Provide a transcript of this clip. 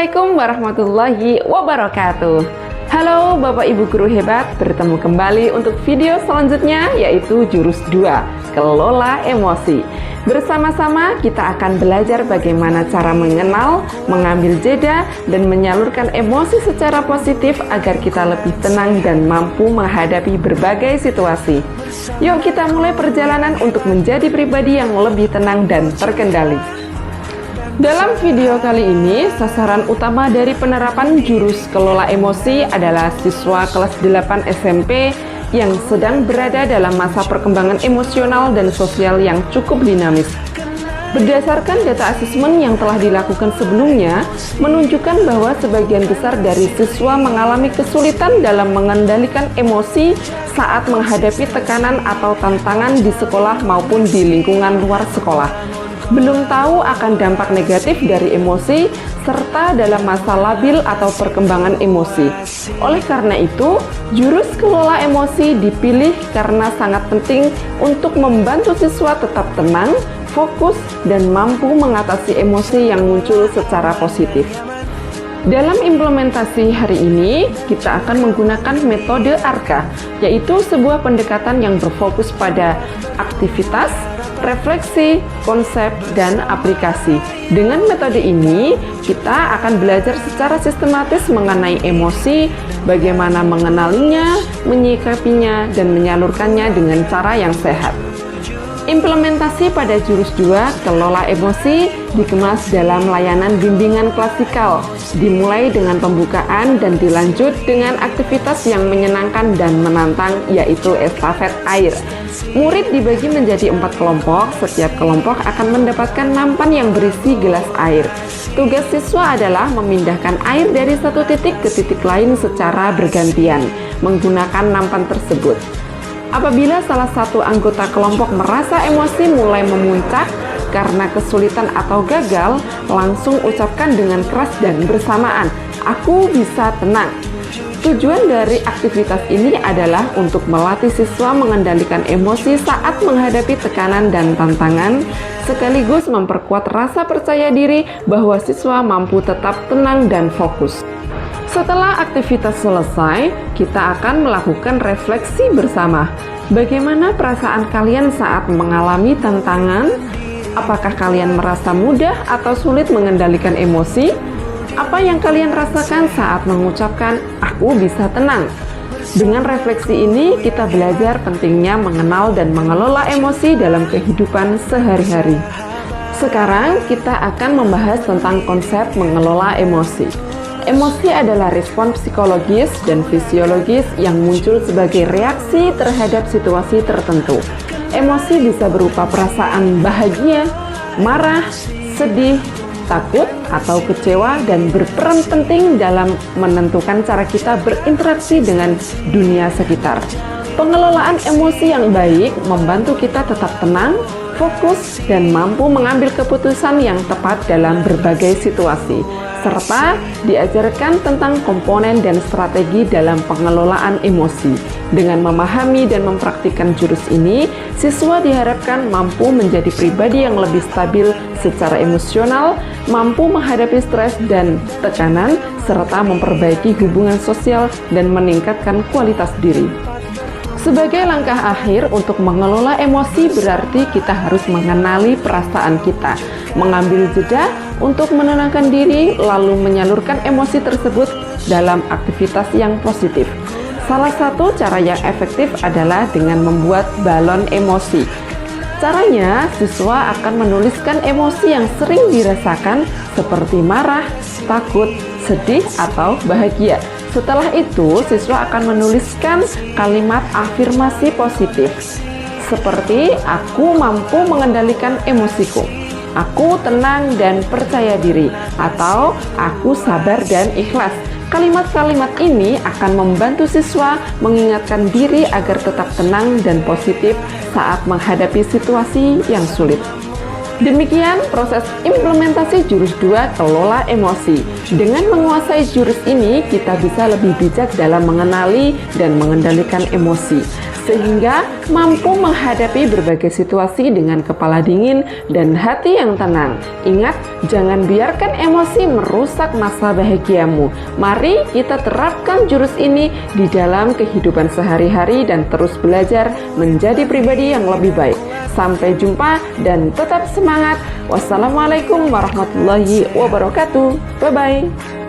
Assalamualaikum warahmatullahi wabarakatuh. Halo Bapak Ibu Guru Hebat, bertemu kembali untuk video selanjutnya yaitu jurus 2, Kelola Emosi. Bersama-sama kita akan belajar bagaimana cara mengenal, mengambil jeda, dan menyalurkan emosi secara positif agar kita lebih tenang dan mampu menghadapi berbagai situasi. Yuk kita mulai perjalanan untuk menjadi pribadi yang lebih tenang dan terkendali. Dalam video kali ini, sasaran utama dari penerapan jurus kelola emosi adalah siswa kelas 8 SMP yang sedang berada dalam masa perkembangan emosional dan sosial yang cukup dinamis. Berdasarkan data asesmen yang telah dilakukan sebelumnya, menunjukkan bahwa sebagian besar dari siswa mengalami kesulitan dalam mengendalikan emosi saat menghadapi tekanan atau tantangan di sekolah maupun di lingkungan luar sekolah. Belum tahu akan dampak negatif dari emosi, serta dalam masa labil atau perkembangan emosi. Oleh karena itu, jurus kelola emosi dipilih karena sangat penting untuk membantu siswa tetap tenang, fokus, dan mampu mengatasi emosi yang muncul secara positif. Dalam implementasi hari ini, kita akan menggunakan metode ARKA, yaitu sebuah pendekatan yang berfokus pada aktivitas, refleksi, konsep, dan aplikasi. Dengan metode ini, kita akan belajar secara sistematis mengenai emosi, bagaimana mengenalinya, menyikapinya, dan menyalurkannya dengan cara yang sehat. Implementasi pada jurus 2, kelola emosi, dikemas dalam layanan bimbingan klasikal, dimulai dengan pembukaan dan dilanjut dengan aktivitas yang menyenangkan dan menantang, yaitu estafet air. Murid dibagi menjadi 4 kelompok, setiap kelompok akan mendapatkan nampan yang berisi gelas air. Tugas siswa adalah memindahkan air dari satu titik ke titik lain secara bergantian, menggunakan nampan tersebut. Apabila salah satu anggota kelompok merasa emosi mulai memuncak karena kesulitan atau gagal, langsung ucapkan dengan keras dan bersamaan, "Aku bisa tenang." Tujuan dari aktivitas ini adalah untuk melatih siswa mengendalikan emosi saat menghadapi tekanan dan tantangan, sekaligus memperkuat rasa percaya diri bahwa siswa mampu tetap tenang dan fokus. Setelah aktivitas selesai, kita akan melakukan refleksi bersama. Bagaimana perasaan kalian saat mengalami tantangan? Apakah kalian merasa mudah atau sulit mengendalikan emosi? Apa yang kalian rasakan saat mengucapkan "aku bisa tenang"? Dengan refleksi ini, kita belajar pentingnya mengenal dan mengelola emosi dalam kehidupan sehari-hari. Sekarang kita akan membahas tentang konsep mengelola emosi. Emosi adalah respon psikologis dan fisiologis yang muncul sebagai reaksi terhadap situasi tertentu. Emosi bisa berupa perasaan bahagia, marah, sedih, takut, atau kecewa, dan berperan penting dalam menentukan cara kita berinteraksi dengan dunia sekitar. Pengelolaan emosi yang baik membantu kita tetap tenang, fokus, dan mampu mengambil keputusan yang tepat dalam berbagai situasi, serta diajarkan tentang komponen dan strategi dalam pengelolaan emosi. Dengan memahami dan mempraktikkan jurus ini, siswa diharapkan mampu menjadi pribadi yang lebih stabil secara emosional, mampu menghadapi stres dan tekanan, serta memperbaiki hubungan sosial dan meningkatkan kualitas diri. Sebagai langkah akhir untuk mengelola emosi berarti kita harus mengenali perasaan kita, mengambil jeda untuk menenangkan diri, lalu menyalurkan emosi tersebut dalam aktivitas yang positif. Salah satu cara yang efektif adalah dengan membuat balon emosi. Caranya, siswa akan menuliskan emosi yang sering dirasakan seperti marah, takut, sedih, atau bahagia. Setelah itu, siswa akan menuliskan kalimat afirmasi positif seperti "aku mampu mengendalikan emosiku", "aku tenang dan percaya diri", atau "aku sabar dan ikhlas". Kalimat-kalimat ini akan membantu siswa mengingatkan diri agar tetap tenang dan positif saat menghadapi situasi yang sulit. Demikian proses implementasi jurus 2 kelola emosi. Dengan menguasai jurus ini, kita bisa lebih bijak dalam mengenali dan mengendalikan emosi. sehingga mampu menghadapi berbagai situasi dengan kepala dingin dan hati yang tenang. Ingat, jangan biarkan emosi merusak masa bahagiamu. Mari kita terapkan jurus ini di dalam kehidupan sehari-hari dan terus belajar menjadi pribadi yang lebih baik. Sampai jumpa dan tetap semangat. Wassalamualaikum warahmatullahi wabarakatuh. Bye-bye.